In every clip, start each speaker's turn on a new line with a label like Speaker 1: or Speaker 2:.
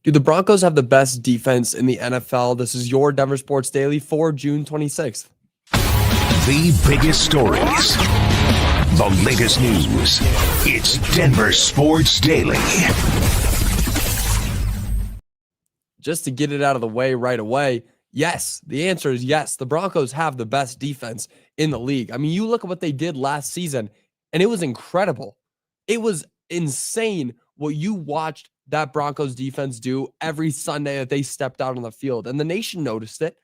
Speaker 1: Do the Broncos have the best defense in the NFL? This is your Denver Sports Daily for June 26th.
Speaker 2: The biggest stories, the latest news. It's Denver Sports Daily.
Speaker 1: Just to get it out of the way right away, yes, the answer is yes. The Broncos have the best defense in the league. I mean, you look at what they did last season, and it was incredible. It was insane what you watched that Broncos defense do every Sunday that they stepped out on the field. And the nation noticed it,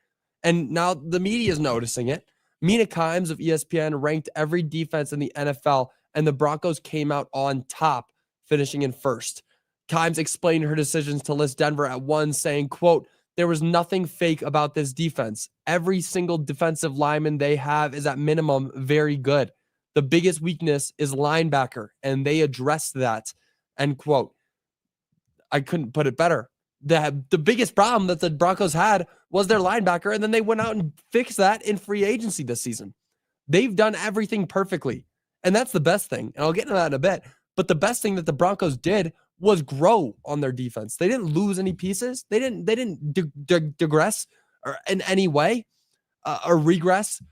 Speaker 1: and now the media is noticing it. Mina Kimes of ESPN ranked every defense in the NFL, and the Broncos came out on top, finishing in first. Kimes explained her decisions to list Denver at 1, saying, quote, "There was nothing fake about this defense. Every single defensive lineman they have is at minimum very good. The biggest weakness is linebacker, and they addressed that," end quote. I couldn't put it better. The biggest problem that the Broncos had was their linebacker, and then they went out and fixed that in free agency this season. They've done everything perfectly, and that's the best thing, and I'll get into that in a bit. But the best thing that the Broncos did was grow on their defense. They didn't lose any pieces. They didn't digress or in any way or regress.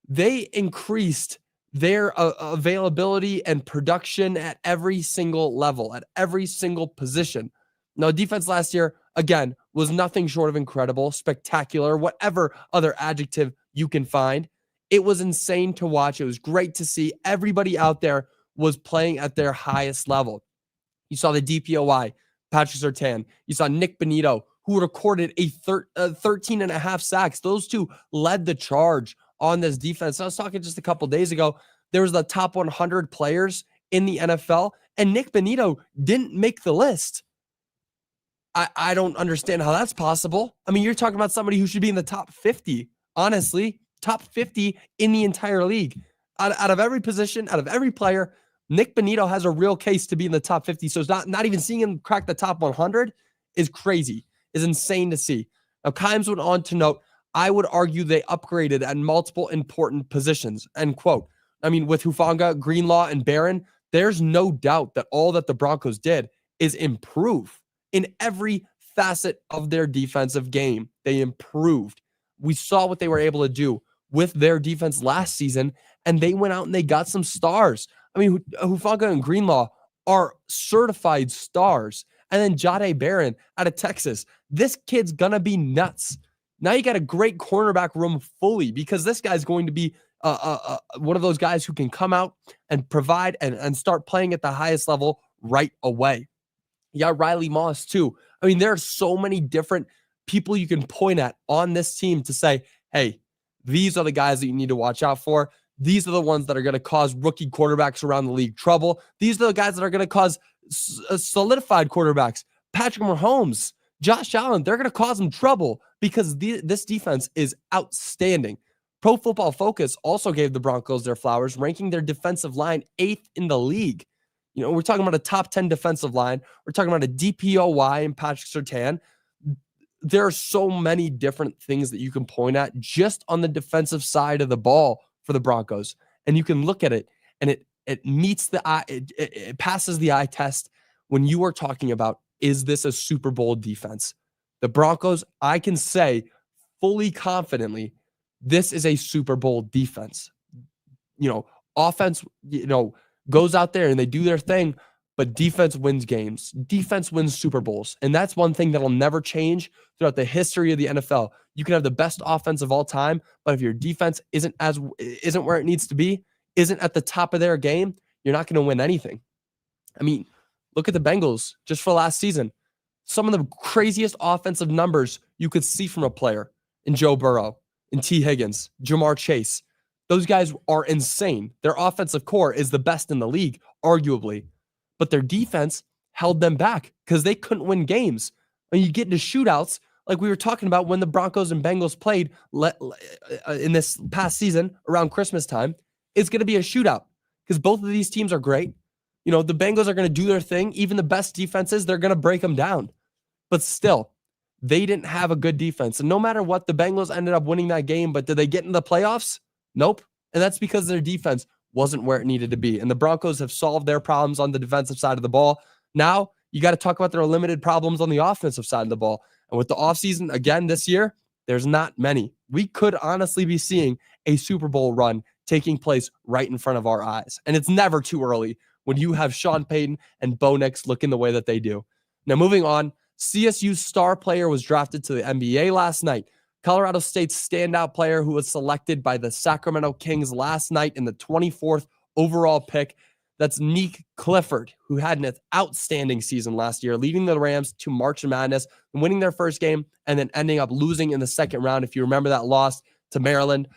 Speaker 1: They increased their availability and production at every single level, at every single position. Now, defense last year, again, was nothing short of incredible, spectacular, whatever other adjective you can find. It was insane to watch. It was great to see. Everybody out there was playing at their highest level. You saw the DPOY, Patrick Surtain. You saw Nick Bonito, who recorded 13 and a half sacks. Those two led the charge on this defense. I was talking just a couple days ago. There was the top 100 players in the NFL, and Nick Bonito didn't make the list. I don't understand how that's possible. I mean, you're talking about somebody who should be in the top 50, honestly, top 50 in the entire league. Out of every position, out of every player, Nick Bonito has a real case to be in the top 50. So it's not even seeing him crack the top 100 is crazy, is insane to see. Now, Kimes went on to note, "I would argue they upgraded at multiple important positions," end quote. I mean, with Hufanga, Greenlaw, and Barron, there's no doubt that all that the Broncos did is improve. In every facet of their defensive game, they improved. We saw what they were able to do with their defense last season, and they went out and they got some stars. I mean, Hufanga and Greenlaw are certified stars. And then Jahdae Barron out of Texas. This kid's going to be nuts. Now you got a great cornerback room fully because this guy's going to be one of those guys who can come out and provide and start playing at the highest level right away. You got Riley Moss too. I mean, there are so many different people you can point at on this team to say, hey, these are the guys that you need to watch out for. These are the ones that are going to cause rookie quarterbacks around the league trouble. These are the guys that are going to cause solidified quarterbacks. Patrick Mahomes, Josh Allen, they're going to cause them trouble because this defense is outstanding. Pro Football Focus also gave the Broncos their flowers, ranking their defensive line 8th in the league. You know, we're talking about a top 10 defensive line. We're talking about a DPOY and Patrick Surtain. There are so many different things that you can point at just on the defensive side of the ball for the Broncos. And you can look at it and it meets the eye, it passes the eye test when you are talking about, is this a Super Bowl defense? The Broncos, I can say fully confidently, this is a Super Bowl defense. You know, offense, goes out there and they do their thing, but defense wins games. Defense wins Super Bowls. And that's one thing that'll never change throughout the history of the NFL. You can have the best offense of all time, but if your defense isn't where it needs to be, isn't at the top of their game, you're not going to win anything. I mean, look at the Bengals just for last season. Some of the craziest offensive numbers you could see from a player in Joe Burrow, in T. Higgins, Jamar Chase. Those guys are insane. Their offensive core is the best in the league, arguably. But their defense held them back because they couldn't win games. When you get into shootouts, like we were talking about when the Broncos and Bengals played in this past season around Christmas time, it's going to be a shootout because both of these teams are great. You know, the Bengals are going to do their thing. Even the best defenses, they're going to break them down. But still, they didn't have a good defense. And no matter what, the Bengals ended up winning that game. But did they get in the playoffs? Nope. And that's because their defense wasn't where it needed to be. And the Broncos have solved their problems on the defensive side of the ball. Now you got to talk about their limited problems on the offensive side of the ball. And with the offseason, again, this year, there's not many. We could honestly be seeing a Super Bowl run taking place right in front of our eyes. And it's never too early when you have Sean Payton and Bo Nix looking the way that they do. Now, moving on, CSU's star player was drafted to the NBA last night. Colorado State's standout player who was selected by the Sacramento Kings last night in the 24th overall pick. That's Clifford, who had an outstanding season last year, leading the Rams to March Madness, winning their first game, and then ending up losing in the second round. If you remember that loss to Maryland,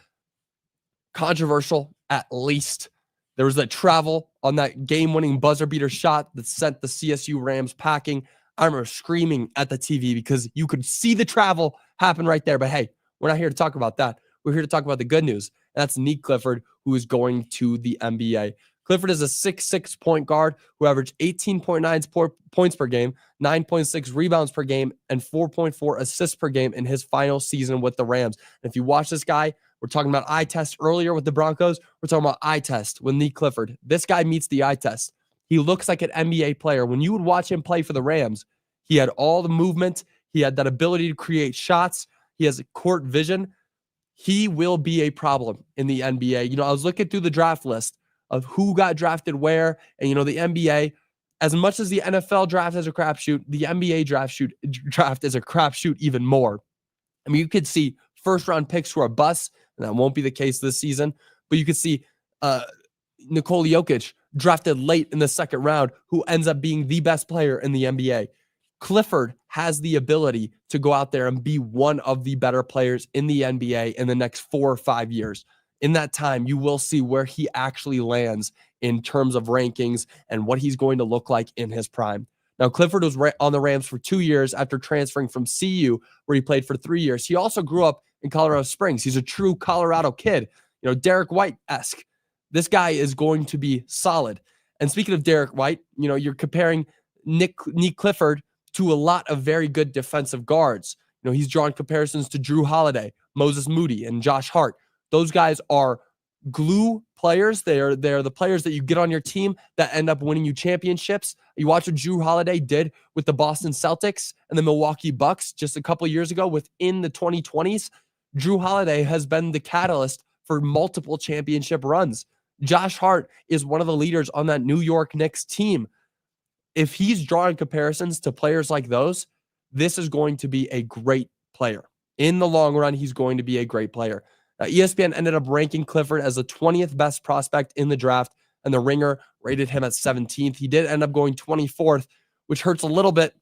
Speaker 1: controversial at least. There was that travel on that game-winning buzzer beater shot that sent the CSU Rams packing. I remember screaming at the TV because you could see the travel happen right there. But hey, we're not here to talk about that. We're here to talk about the good news. And that's Clifford, who is going to the NBA. Clifford is a 6'6" point guard who averaged 18.9 points per game, 9.6 rebounds per game, and 4.4 assists per game in his final season with the Rams. And if you watch this guy, we're talking about eye test earlier with the Broncos. We're talking about eye test with Clifford. This guy meets the eye test. He looks like an NBA player. When you would watch him play for the Rams, he had all the movement. He had that ability to create shots. He has a court vision. He will be a problem in the NBA. I was looking through the draft list of who got drafted where, and the NBA, as much as the NFL draft is a crapshoot, the NBA draft is a crapshoot even more. I mean, you could see first-round picks who are busts, and that won't be the case this season, but you could see Nikola Jokic drafted late in the second round who ends up being the best player in the NBA. Clifford has the ability to go out there and be one of the better players in the NBA in the next 4 or 5 years. In that time, you will see where he actually lands in terms of rankings and what he's going to look like in his prime. Now, Clifford was on the Rams for 2 years after transferring from CU, where he played for 3 years. He also grew up in Colorado Springs. He's a true Colorado kid, Derek White-esque. This guy is going to be solid. And speaking of Derek White, you're comparing Clifford to a lot of very good defensive guards. He's drawn comparisons to Drew Holiday, Moses Moody, and Josh Hart. Those guys are glue players. They're the players that you get on your team that end up winning you championships. You watch what Drew Holiday did with the Boston Celtics and the Milwaukee Bucks just a couple years ago within the 2020s. Drew Holiday has been the catalyst for multiple championship runs. Josh Hart is one of the leaders on that New York Knicks team. If he's drawing comparisons to players like those, this is going to be a great player. In the long run, he's going to be a great player. ESPN ended up ranking Clifford as the 20th best prospect in the draft, and the Ringer rated him at 17th. He did end up going 24th, which hurts a little bit,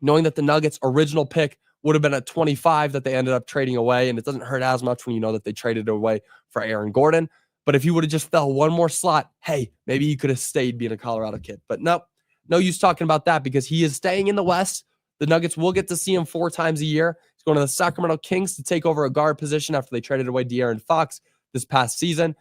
Speaker 1: knowing that the Nuggets' original pick would have been at 25 that they ended up trading away, and it doesn't hurt as much when you know that they traded away for Aaron Gordon. But if he would have just fell one more slot, hey, maybe he could have stayed being a Colorado kid. But no use talking about that because he is staying in the West. The Nuggets will get to see him 4 times a year. He's going to the Sacramento Kings to take over a guard position after they traded away De'Aaron Fox this past season.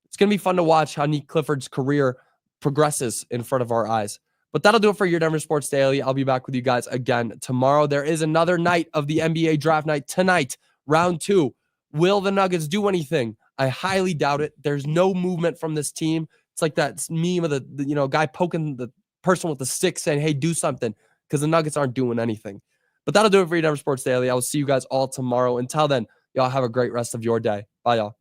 Speaker 1: It's going to be fun to watch how Clifford's career progresses in front of our eyes. But that'll do it for your Denver Sports Daily. I'll be back with you guys again tomorrow. There is another night of the NBA draft night tonight, round 2. Will the Nuggets do anything? I highly doubt it. There's no movement from this team. It's like that meme of the guy poking the person with the stick saying, hey, do something, because the Nuggets aren't doing anything. But that'll do it for your Denver Sports Daily. I will see you guys all tomorrow. Until then, y'all have a great rest of your day. Bye, y'all.